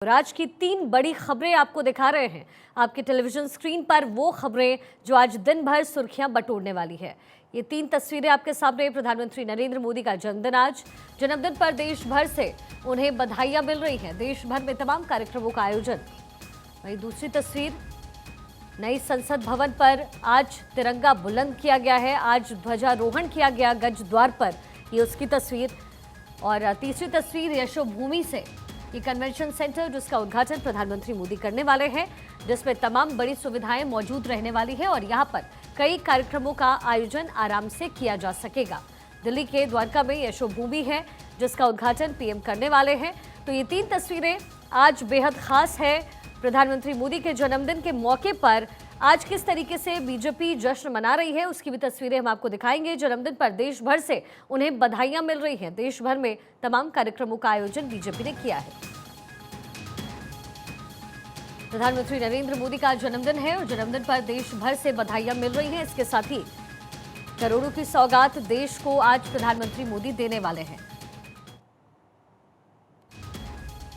और आज की 3 बड़ी खबरें आपको दिखा रहे हैं आपके टेलीविजन स्क्रीन पर, वो खबरें जो आज दिन भर सुर्खियां बटोरने वाली है। ये 3 तस्वीरें आपके सामने। प्रधानमंत्री नरेंद्र मोदी का जन्मदिन आज। जन्मदिन पर देश भर से उन्हें बधाइयां मिल रही हैं। देश भर में तमाम कार्यक्रमों का आयोजन। वहीं दूसरी तस्वीर, नई संसद भवन पर आज तिरंगा बुलंद किया गया है। आज ध्वजारोहण किया गया गज द्वार पर, ये उसकी तस्वीर। और तीसरी तस्वीर यशोभूमि से, ये कन्वेंशन सेंटर जिसका उद्घाटन प्रधानमंत्री मोदी करने वाले हैं, जिसमें तमाम बड़ी सुविधाएं मौजूद रहने वाली है और यहां पर कई कार्यक्रमों का आयोजन आराम से किया जा सकेगा। दिल्ली के द्वारका में यशोभूमि है जिसका उद्घाटन पीएम करने वाले हैं। तो ये 3 तस्वीरें आज बेहद खास है। प्रधानमंत्री मोदी के जन्मदिन के मौके पर आज किस तरीके से बीजेपी जश्न मना रही है, उसकी भी तस्वीरें हम आपको दिखाएंगे। जन्मदिन पर देश भर से उन्हें बधाइयां मिल रही हैं। देश भर में तमाम कार्यक्रमों का आयोजन बीजेपी ने किया है। प्रधानमंत्री नरेंद्र मोदी का जन्मदिन है और जन्मदिन पर देश भर से बधाइयां मिल रही हैं। इसके साथ ही करोड़ों की सौगात देश को आज प्रधानमंत्री मोदी देने वाले हैं।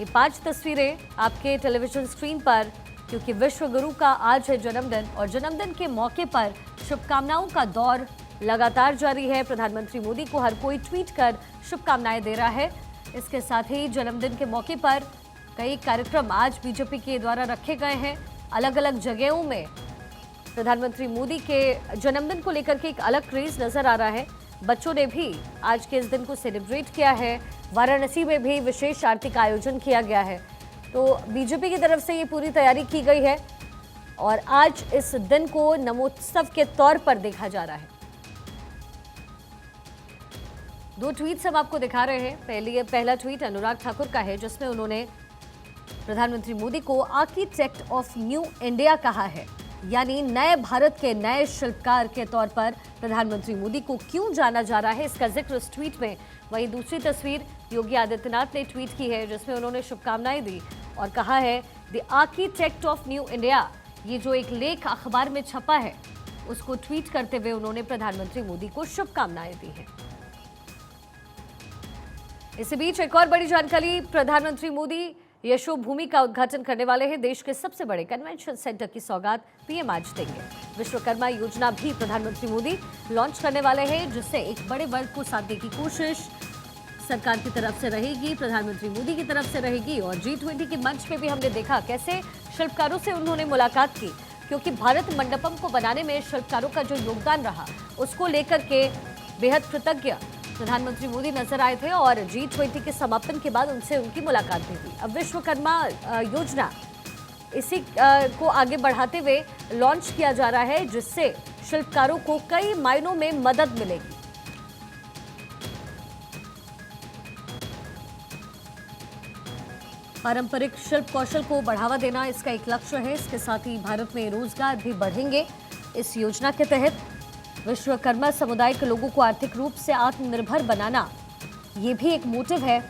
ये 5 तस्वीरें आपके टेलीविजन स्क्रीन पर, क्योंकि विश्व गुरु का आज है जन्मदिन और जन्मदिन के मौके पर शुभकामनाओं का दौर लगातार जारी है। प्रधानमंत्री मोदी को हर कोई ट्वीट कर शुभकामनाएं दे रहा है। इसके साथ ही जन्मदिन के मौके पर कई कार्यक्रम आज बीजेपी के द्वारा रखे गए हैं। अलग अलग जगहों में प्रधानमंत्री मोदी के जन्मदिन को लेकर के एक अलग क्रेज नजर आ रहा है। बच्चों ने भी आज के इस दिन को सेलिब्रेट किया है। वाराणसी में भी विशेष आरती का आयोजन किया गया है। तो बीजेपी की तरफ से ये पूरी तैयारी की गई है और आज इस दिन को नमोत्सव के तौर पर देखा जा रहा है। 2 ट्वीट्स हम आपको दिखा रहे हैं। पहला ट्वीट अनुराग ठाकुर का है जिसमें उन्होंने प्रधानमंत्री मोदी को आर्किटेक्ट ऑफ न्यू इंडिया कहा है, यानी नए भारत के नए शिल्पकार के तौर पर प्रधानमंत्री मोदी को क्यों जाना जा रहा है, इसका जिक्र इस ट्वीट में। वहीं दूसरी तस्वीर योगी आदित्यनाथ ने ट्वीट की है जिसमें उन्होंने शुभकामनाएं दी और कहा है the architect of new India. ये जो एक लेख अखबार में छपा है उसको ट्वीट करते हुए उन्होंने प्रधानमंत्री मोदी को शुभकामनाएं दी हैं। इसी बीच एक और बड़ी जानकारी, प्रधानमंत्री मोदी यशोभूमि का उद्घाटन करने वाले हैं। देश के सबसे बड़े कन्वेंशन सेंटर की सौगात पीएम आज देंगे। विश्वकर्मा योजना भी प्रधानमंत्री मोदी लॉन्च करने वाले हैं, जिससे एक बड़े वर्ग को साधने की कोशिश सरकार की तरफ से रहेगी, प्रधानमंत्री मोदी की तरफ से रहेगी। और G20 के मंच पे भी हमने देखा कैसे शिल्पकारों से उन्होंने मुलाकात की, क्योंकि भारत मंडपम को बनाने में शिल्पकारों का जो योगदान रहा उसको लेकर के बेहद कृतज्ञ प्रधानमंत्री मोदी नजर आए थे और G20 के समापन के बाद उनसे उनकी मुलाकात भी हुई। अब विश्वकर्मा योजना इसी को आगे बढ़ाते हुए लॉन्च किया जा रहा है, जिससे शिल्पकारों को कई मायनों में मदद मिलेगी। पारंपरिक शिल्प कौशल को बढ़ावा देना इसका एक लक्ष्य है। इसके साथ ही भारत में रोजगार भी बढ़ेंगे। इस योजना के तहत विश्वकर्मा समुदाय के लोगों को आर्थिक रूप से आत्मनिर्भर बनाना, ये भी एक मोटिव है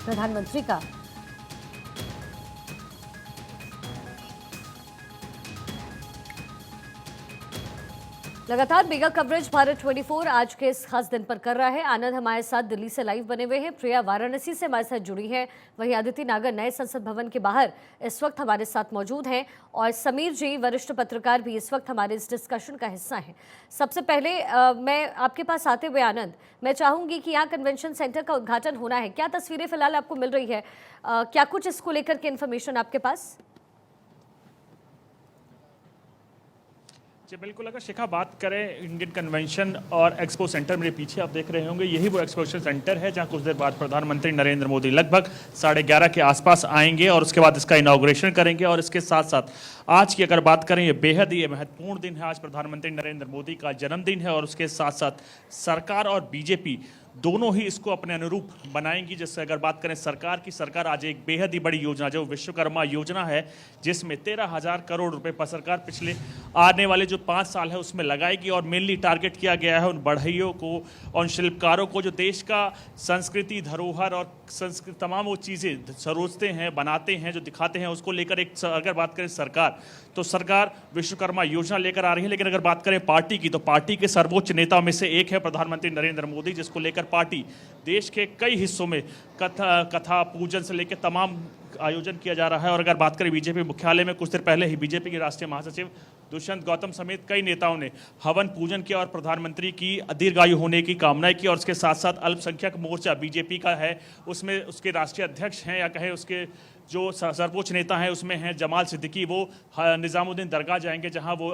प्रधानमंत्री का। लगातार मेगा कवरेज भारत 24 आज के इस खास दिन पर कर रहा है। आनंद हमारे साथ दिल्ली से लाइव बने हुए हैं, प्रिया वाराणसी से हमारे साथ जुड़ी है, वहीं आदित्य नागर नए संसद भवन के बाहर इस वक्त हमारे साथ मौजूद हैं और समीर जी वरिष्ठ पत्रकार भी इस वक्त हमारे इस डिस्कशन का हिस्सा हैं। सबसे पहले मैं आपके पास आते हुए आनंद, मैं चाहूंगी कि यहाँ कन्वेंशन सेंटर का उद्घाटन होना है, क्या तस्वीरें फिलहाल आपको मिल रही है, क्या कुछ इसको लेकर के इन्फॉर्मेशन आपके पास? जी बिल्कुल, अगर शिखा बात करें इंडियन कन्वेंशन और एक्सपो सेंटर, मेरे पीछे आप देख रहे होंगे, यही वो एक्सपोजिशन सेंटर है जहां कुछ देर बाद प्रधानमंत्री नरेंद्र मोदी लगभग 11:30 के आसपास आएंगे और उसके बाद इसका इनॉग्रेशन करेंगे। और इसके साथ साथ आज की अगर बात करें, ये बेहद ही महत्वपूर्ण दिन है। आज प्रधानमंत्री नरेंद्र मोदी का जन्मदिन है और उसके साथ साथ सरकार और बीजेपी दोनों ही इसको अपने अनुरूप बनाएंगी। जैसे अगर बात करें सरकार की, सरकार आज एक बेहद ही बड़ी योजना जो विश्वकर्मा योजना है, जिसमें 13,000 करोड़ रुपए पर सरकार पिछले आने वाले जो 5 साल है उसमें लगाएगी। और मेनली टारगेट किया गया है उन बढ़इयों को, उन शिल्पकारों को जो देश का संस्कृति, धरोहर और तमाम वो चीज़ें सरोजते हैं, बनाते हैं, जो दिखाते हैं, उसको लेकर एक अगर बात करें सरकार, तो सरकार विश्वकर्मा योजना लेकर आ रही है। लेकिन अगर बात करें पार्टी की, तो पार्टी के सर्वोच्च नेताओं में से एक है प्रधानमंत्री नरेंद्र मोदी, जिसको लेकर पार्टी देश के कई हिस्सों में कथा पूजन से लेकर तमाम आयोजन किया जा रहा है। और अगर बात करें बीजेपी मुख्यालय में, कुछ देर पहले ही बीजेपी के राष्ट्रीय महासचिव दुष्यंत गौतम समेत कई नेताओं ने हवन पूजन किया और प्रधानमंत्री की दीर्घायु होने की कामनाएं की। और उसके साथ साथ अल्पसंख्यक मोर्चा बीजेपी का है, उसमें उसके राष्ट्रीय अध्यक्ष हैं या कहे उसके जो सर्वोच्च नेता हैं उसमें हैं जमाल सिद्दीकी, वो निज़ामुद्दीन दरगाह जाएंगे जहां वो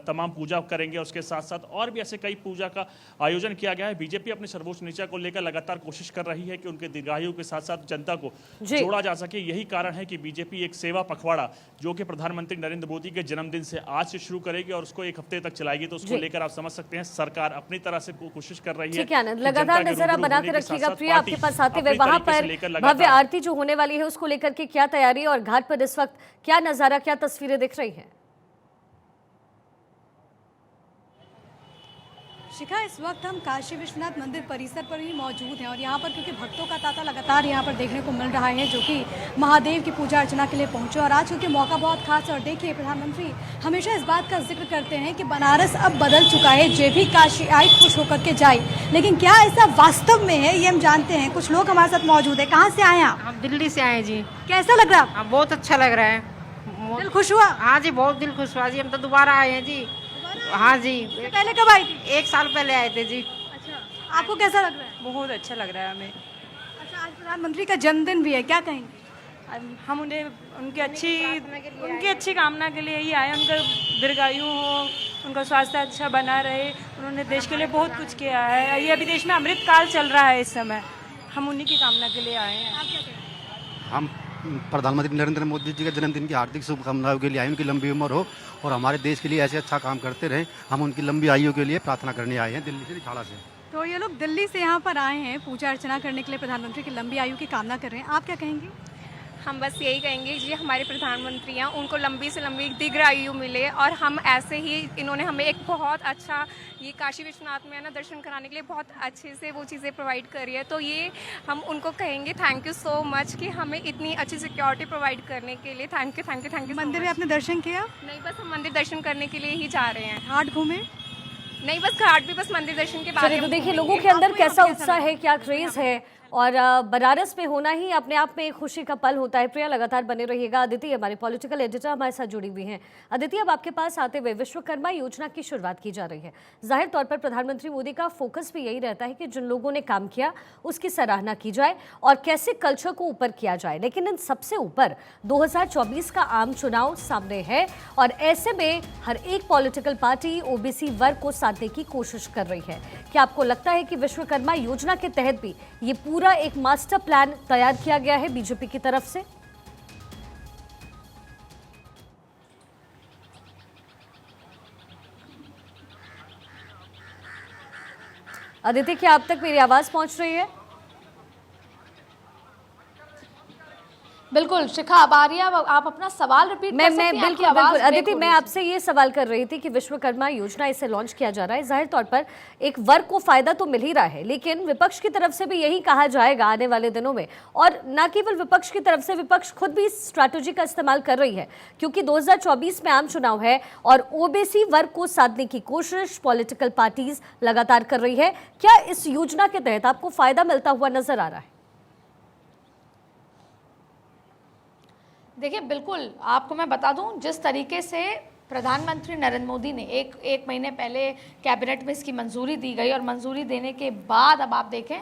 तमाम पूजा करेंगे। उसके साथ साथ और भी ऐसे कई पूजा का आयोजन किया गया है। बीजेपी अपने सर्वोच्च नेता को लेकर लगातार कोशिश कर रही है कि उनके दीर्घायु के साथ साथ जनता को जोड़ा जा सके। यही कारण है कि बीजेपी एक सेवा पखवाड़ा जो कि प्रधानमंत्री नरेंद्र मोदी के जन्मदिन से आज से शुरू करेगी और उसको एक हफ्ते तक चलाएगी। तो उसको लेकर आप समझ सकते हैं सरकार अपनी तरह से कोशिश कर रही है। ठीक है, लगातार नजर आप बनाकर रखिएगा। प्रिया, आपके पास आते हुए वहां पर भव्य आरती जो होने वाली है उसको लेकर के क्या तैयारी और घाट पर इस वक्त क्या नजारा, क्या तस्वीरें दिख रही हैं? शिखा, इस वक्त हम काशी विश्वनाथ मंदिर परिसर पर ही मौजूद हैं और यहाँ पर क्योंकि भक्तों का तांता लगातार यहाँ पर देखने को मिल रहा है जो कि महादेव की पूजा अर्चना के लिए पहुँचे। और आज क्योंकि मौका बहुत खास, और देखिए प्रधानमंत्री हमेशा इस बात का जिक्र करते हैं कि बनारस अब बदल चुका है, जे भी काशी आए खुश होकर के जाए। लेकिन क्या ऐसा वास्तव में है, ये हम जानते हैं। कुछ लोग हमारे साथ मौजूद है। कहाँ से आए आप? हम दिल्ली से आए जी। कैसा लग रहा है? हाँ, बहुत अच्छा लग रहा है। दिल खुश हुआ? हाँ जी, बहुत दिल खुश हुआ जी। हम तो दोबारा आए हैं जी। हाँ जी, पहले कब आई थी? 1 साल पहले आए थे जी। अच्छा, आपको कैसा लग रहा है? बहुत अच्छा लग रहा है हमें। अच्छा, आज प्रधानमंत्री का जन्मदिन भी है, क्या कहेंगे? हम उन्हें उनकी अच्छी कामना के लिए ही आए। उनका दीर्घायु हो, उनका स्वास्थ्य अच्छा बना रहे। उन्होंने देश के लिए बहुत कुछ किया है। ये अभी देश में अमृत काल चल रहा है इस समय, हम उन्हीं की कामना के लिए आए हैं। हम प्रधानमंत्री नरेंद्र मोदी जी के जन्मदिन की हार्दिक शुभकामनाओं के लिए आए। उनकी लंबी उम्र हो और हमारे देश के लिए ऐसे अच्छा काम करते रहे। हम उनकी लंबी आयु के लिए प्रार्थना करने आए हैं दिल्ली से, छाड़ा से। तो ये लोग दिल्ली से यहाँ पर आए हैं पूजा अर्चना करने के लिए, प्रधानमंत्री की लंबी आयु की कामना कर रहे हैं। आप क्या कहेंगे? हम बस यही कहेंगे जी, हमारे प्रधानमंत्री हैं, उनको लंबी से लंबी दीर्घायु मिले और हम ऐसे ही, इन्होंने हमें एक बहुत अच्छा ये काशी विश्वनाथ में है ना दर्शन कराने के लिए बहुत अच्छे से वो चीज़ें प्रोवाइड करी है। तो ये हम उनको कहेंगे थैंक यू सो मच कि हमें इतनी अच्छी सिक्योरिटी प्रोवाइड करने के लिए। Thank you. मंदिर में आपने दर्शन किया? नहीं, बस हम मंदिर दर्शन करने के लिए ही जा रहे हैं। घाट घूमे? नहीं, बस घाट भी बस मंदिर दर्शन के बाद। तो देखिए लोगों के अंदर कैसा उत्साह है, क्या क्रेज है, और बनारस में होना ही अपने आप में एक खुशी का पल होता है। प्रिया, लगातार बने रहिएगा। अदिति हमारे पॉलिटिकल एडिटर हमारे साथ जुड़ी हुई हैं। अदिति, अब आपके पास आते हुए विश्वकर्मा योजना की शुरुआत की जा रही है। जाहिर तौर पर प्रधानमंत्री मोदी का फोकस भी यही रहता है कि जिन लोगों ने काम किया उसकी सराहना की जाए और कैसे कल्चर को ऊपर किया जाए। लेकिन इन सबसे ऊपर 2024 का आम चुनाव सामने है और ऐसे में हर एक पॉलिटिकल पार्टी ओबीसी वर्ग को साधने की कोशिश कर रही है। क्या आपको लगता है कि विश्वकर्मा योजना के तहत भी ये पूरा एक मास्टर प्लान तैयार किया गया है बीजेपी की तरफ से? आदित्य, क्या आप तक मेरी आवाज पहुंच रही है? बिल्कुल शिखा, अब आ रही है। आप अपना सवाल रिपीट कर सकती हैं? बिल्कुल अदिति, मैं आपसे ये सवाल कर रही थी कि विश्वकर्मा योजना इसे लॉन्च किया जा रहा है, जाहिर तौर पर एक वर्ग को फायदा तो मिल ही रहा है, लेकिन विपक्ष की तरफ से भी यही कहा जाएगा आने वाले दिनों में, और न केवल विपक्ष की तरफ से, विपक्ष खुद भी इस स्ट्रैटेजी का इस्तेमाल कर रही है क्योंकि 2024 में आम चुनाव है और ओबीसी वर्ग को साधने की कोशिश पॉलिटिकल पार्टीज लगातार कर रही है। क्या इस योजना के तहत आपको फायदा मिलता हुआ नजर आ रहा है? देखिए, बिल्कुल आपको मैं बता दूं, जिस तरीके से प्रधानमंत्री नरेंद्र मोदी ने एक महीने पहले कैबिनेट में इसकी मंजूरी दी गई और मंजूरी देने के बाद अब आप देखें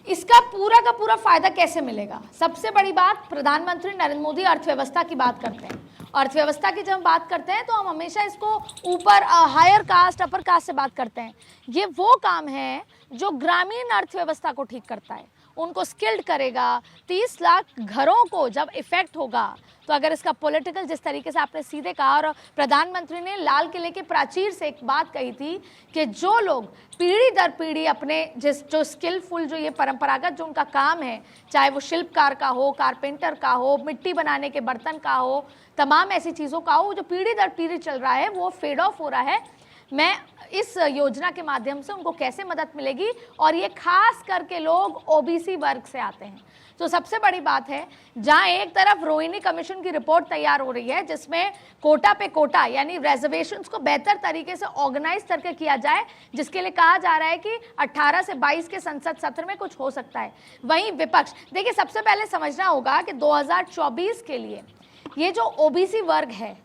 इसका पूरा का पूरा फायदा कैसे मिलेगा। सबसे बड़ी बात, प्रधानमंत्री नरेंद्र मोदी अर्थव्यवस्था की बात करते हैं। अर्थव्यवस्था की जब हम बात करते हैं तो हम हमेशा इसको ऊपर हायर कास्ट अपर कास्ट से बात करते हैं। ये वो काम है जो ग्रामीण अर्थव्यवस्था को ठीक करता है, उनको स्किल्ड करेगा। 30 लाख घरों को जब इफेक्ट होगा तो अगर इसका पॉलिटिकल, जिस तरीके से आपने सीधे कहा, और प्रधानमंत्री ने लाल किले के प्राचीर से एक बात कही थी कि जो लोग पीढ़ी दर पीढ़ी अपने जो स्किलफुल, जो ये परंपरागत जो उनका काम है, चाहे वो शिल्पकार का हो, कारपेंटर का हो, मिट्टी बनाने के बर्तन का हो, तमाम ऐसी चीज़ों का हो, जो पीढ़ी दर पीढ़ी चल रहा है वो फेड ऑफ हो रहा है। मैं इस योजना के माध्यम से उनको कैसे मदद मिलेगी, और ये खास करके लोग ओबीसी वर्ग से आते हैं। तो सबसे बड़ी बात है, जहां एक तरफ रोहिणी कमीशन की रिपोर्ट तैयार हो रही है जिसमें कोटा पे कोटा यानी रिजर्वेशंस को बेहतर तरीके से ऑर्गेनाइज करके किया जाए, जिसके लिए कहा जा रहा है कि 18 से 22 के संसद सत्र में कुछ हो सकता है। वहीं विपक्ष, देखिए सबसे पहले समझना होगा कि 2024 के लिए ये जो ओबीसी वर्ग है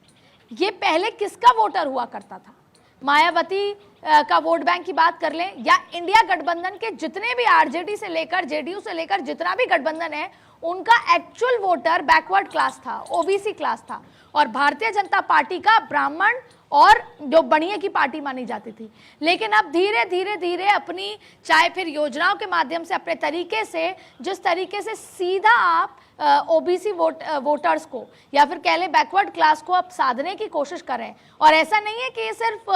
ये पहले किसका वोटर हुआ करता था। मायावती का वोट बैंक की बात कर लें या इंडिया गठबंधन के जितने भी आरजेडी से लेकर जेडीयू से लेकर जितना भी गठबंधन है, उनका एक्चुअल वोटर बैकवर्ड क्लास था, ओबीसी क्लास था। और भारतीय जनता पार्टी का ब्राह्मण और जो बढ़िया की पार्टी मानी जाती थी। लेकिन अब धीरे धीरे धीरे अपनी चाहे फिर योजनाओं के माध्यम से अपने तरीके से, जिस तरीके से सीधा आप ओबीसी वोटर्स को या फिर कह लें बैकवर्ड क्लास को आप साधने की कोशिश कर रहे हैं। और ऐसा नहीं है कि ये सिर्फ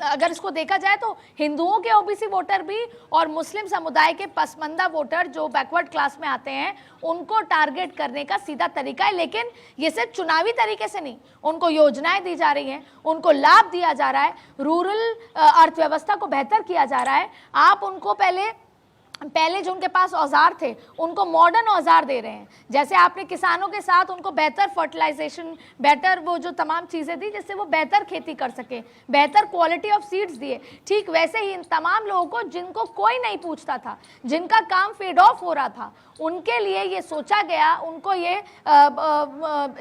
अगर इसको देखा जाए तो हिंदुओं के ओबीसी वोटर भी और मुस्लिम समुदाय के पसमानदा वोटर जो बैकवर्ड क्लास में आते हैं उनको टारगेट करने का सीधा तरीका है। लेकिन ये सिर्फ चुनावी तरीके से नहीं, उनको योजनाएं दी जा रही हैं, उनको लाभ दिया जा रहा है, रूरल अर्थव्यवस्था को बेहतर किया जा रहा है। आप उनको पहले जो उनके पास औजार थे उनको मॉडर्न औजार दे रहे हैं। जैसे आपने किसानों के साथ उनको बेहतर फर्टिलाइजेशन, बेहतर वो जो तमाम चीज़ें दी जिससे वो बेहतर खेती कर सके, बेहतर क्वालिटी ऑफ सीड्स दिए, ठीक वैसे ही इन तमाम लोगों को जिनको कोई नहीं पूछता था, जिनका काम फेड ऑफ हो रहा था, उनके लिए ये सोचा गया, उनको ये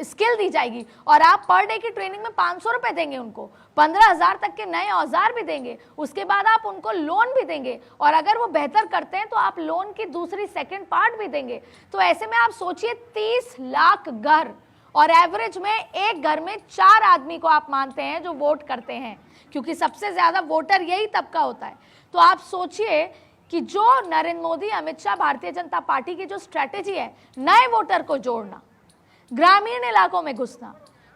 स्किल दी जाएगी। और आप पर डे की ट्रेनिंग में 500 रुपये देंगे, उनको 15,000 तक के नए औजार भी देंगे, उसके बाद आप उनको लोन भी देंगे, और अगर वो बेहतर करते हैं तो आप लोन की दूसरी सेकंड पार्ट भी देंगे। तो ऐसे में आप सोचिए 30 लाख घर, और एवरेज में एक घर में 4 आदमी को आप मानते हैं जो वोट करते हैं, क्योंकि सबसे ज्यादा वोटर यही तबका होता है। तो आप सोचिए कि जो नरेंद्र मोदी, अमित शाह, भारतीय जनता पार्टी की जो स्ट्रेटेजी है, नए वोटर को जोड़ना, ग्रामीण इलाकों में घुसना,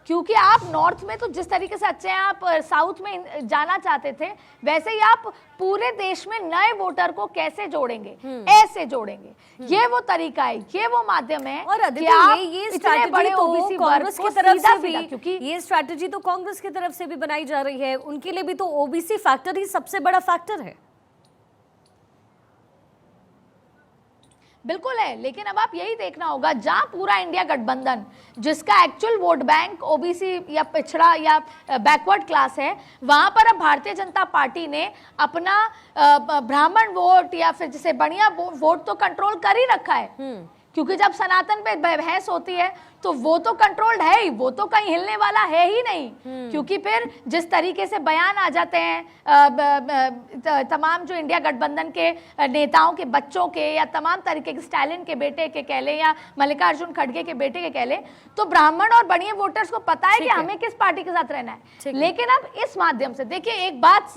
क्योंकि आप नॉर्थ में तो जिस तरीके से अच्छे हैं, आप साउथ में जाना चाहते थे, वैसे ही आप पूरे देश में नए वोटर को कैसे जोड़ेंगे, ऐसे जोड़ेंगे। ये वो तरीका है, ये वो माध्यम है। और कि आप ये इतने बड़े ओबीसी कांग्रेस वर्ग की को तरफ से भी, सीधा, क्योंकि ये स्ट्रैटेजी तो कांग्रेस की तरफ से भी बनाई जा रही है, उनके लिए भी तो ओबीसी फैक्टर ही सबसे बड़ा फैक्टर है। बिल्कुल है, लेकिन अब आप यही देखना होगा, जहां पूरा इंडिया गठबंधन जिसका एक्चुअल वोट बैंक ओबीसी या पिछड़ा या बैकवर्ड क्लास है, वहां पर अब भारतीय जनता पार्टी ने अपना ब्राह्मण वोट या फिर जिसे बढ़िया वोट तो कंट्रोल कर ही रखा है। क्योंकि जब सनातन पे बहस होती है तो वो तो कंट्रोल्ड है ही, वो तो कहीं हिलने वाला है ही नहीं। क्योंकि फिर जिस तरीके से बयान आ जाते हैं तमाम जो इंडिया गठबंधन के नेताओं के बच्चों के या तमाम तरीके के, स्टालिन के बेटे के कह लें या मल्लिकार्जुन खड़गे के बेटे के कह लें, तो ब्राह्मण और बढ़िया वोटर्स को पता है कि हमें किस पार्टी के साथ रहना है। लेकिन अब इस माध्यम से देखिए एक बात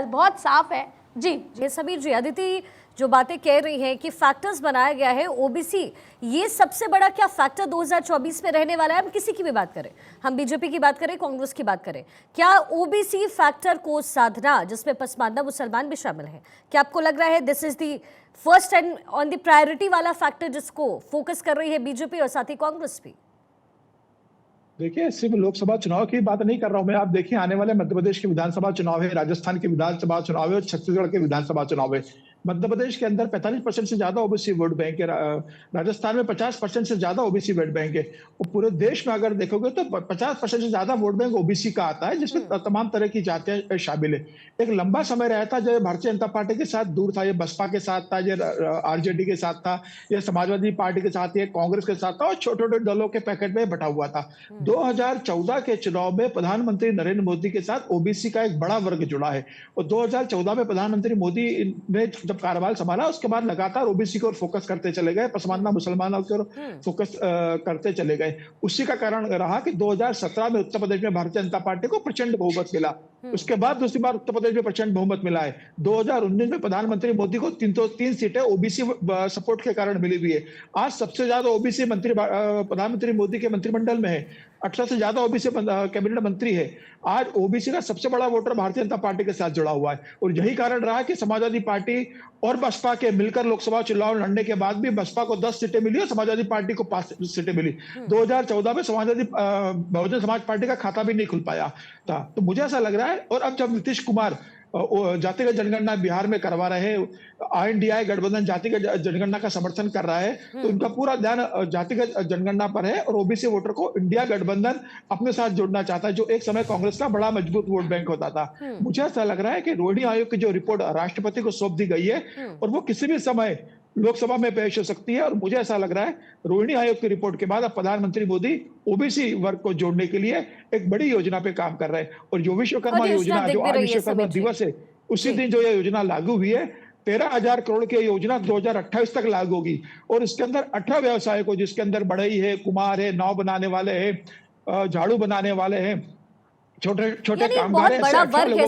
बहुत साफ है जी समीर जी, अदिति जो बातें कह रही हैं कि फैक्टर्स बनाया गया है ओबीसी, ये सबसे बड़ा क्या फैक्टर 2024 में रहने वाला है? हम किसी की भी बात करें, हम बीजेपी की बात करें, कांग्रेस की बात करें, क्या ओबीसी फैक्टर को साधना, जिसमें पसमानदा मुसलमान भी शामिल है, क्या आपको लग रहा है this is the first and on the priority वाला फैक्टर जिसको फोकस कर रही है बीजेपी और साथ ही कांग्रेस भी? देखिए, सिर्फ लोकसभा चुनाव की बात नहीं कर रहा हूं मैं। आप देखिए, आने वाले मध्य प्रदेश के विधानसभा चुनाव है, राजस्थान के विधानसभा चुनाव है और छत्तीसगढ़ के विधानसभा चुनाव है। मध्य प्रदेश के अंदर 45% से ज्यादा ओबीसी वोट बैंक है, राजस्थान में 50% से ज्यादा ओबीसी वोट बैंक है, और पूरे देश में अगर देखोगे तो 50% से ज्यादा वोट बैंक ओबीसी का आता है, जिसमें तमाम तरह की जातियां शामिल है। एक लंबा समय रहा था जब भारतीय जनता पार्टी के साथ दूर था, ये बसपा के साथ था, ये आरजेडी के साथ था, ये समाजवादी पार्टी के साथ, ये कांग्रेस के साथ था, और छोटे छोटे दलों के पैकेट में बटा हुआ था। 2014 के चुनाव में प्रधानमंत्री नरेंद्र मोदी के साथ ओबीसी का एक बड़ा वर्ग जुड़ा है, और 2014 में प्रधानमंत्री मोदी ने जब कार्यभार संभाला उसके बाद लगातार ओबीसी की ओर फोकस करते चले गए, पसमानदा मुसलमानों की ओर फोकस करते चले गए। उसी का कारण रहा कि 2017 में उत्तर प्रदेश में भारतीय जनता पार्टी को प्रचंड बहुमत मिला, उसके बाद दूसरी बार उत्तर प्रदेश में प्रचंड बहुमत मिला है। 2019 में प्रधानमंत्री मोदी को 3 सीटें ओबीसी सपोर्ट के कारण मिली हुई है। आज सबसे ज्यादा ओबीसी मंत्री प्रधानमंत्री मोदी के मंत्रिमंडल में है, 18 से ज्यादा ओबीसी कैबिनेट मंत्री है। आज ओबीसी का सबसे बड़ा वोटर भारतीय जनता पार्टी के साथ जुड़ा हुआ है, और यही कारण रहा कि समाजवादी पार्टी और बसपा के मिलकर लोकसभा चुनाव लड़ने के बाद भी बसपा को 10 सीटें मिली और समाजवादी पार्टी को 5 सीटें मिली। 2014 में समाजवादी बहुजन समाज पार्टी का खाता भी नहीं खुल पाया था। तो मुझे ऐसा लग रहा है, और अब जब नीतीश कुमार जातिगत जनगणना बिहार में करवा रहे हैं, INDI गठबंधन जातिगत जनगणना का समर्थन कर रहा है, तो उनका पूरा ध्यान जातिगत जनगणना पर है और ओबीसी वोटर को इंडिया गठबंधन अपने साथ जोड़ना चाहता है, जो एक समय कांग्रेस का बड़ा मजबूत वोट बैंक होता था। मुझे ऐसा लग रहा है कि रोहिणी आयोग की जो रिपोर्ट राष्ट्रपति को सौंप दी गई है और वो किसी भी समय लोकसभा में पेश हो सकती है, और मुझे ऐसा लग रहा है रोहिणी आयोग की रिपोर्ट के बाद अब प्रधानमंत्री मोदी ओबीसी वर्ग को जोड़ने के लिए एक बड़ी योजना पे काम कर रहे हैं। और जो विश्वकर्मा योजना, जो आज विश्वकर्मा दिवस है, उसी दिन जो ये योजना लागू हुई है, 13,000 करोड़ की योजना 2028 तक लागू होगी और इसके अंदर 18 व्यवसाय को, जिसके अंदर बढ़ई है, कुम्हार है, नाव बनाने वाले हैं, झाड़ू बनाने वाले हैं, छोटे छोटे कामगार हैं,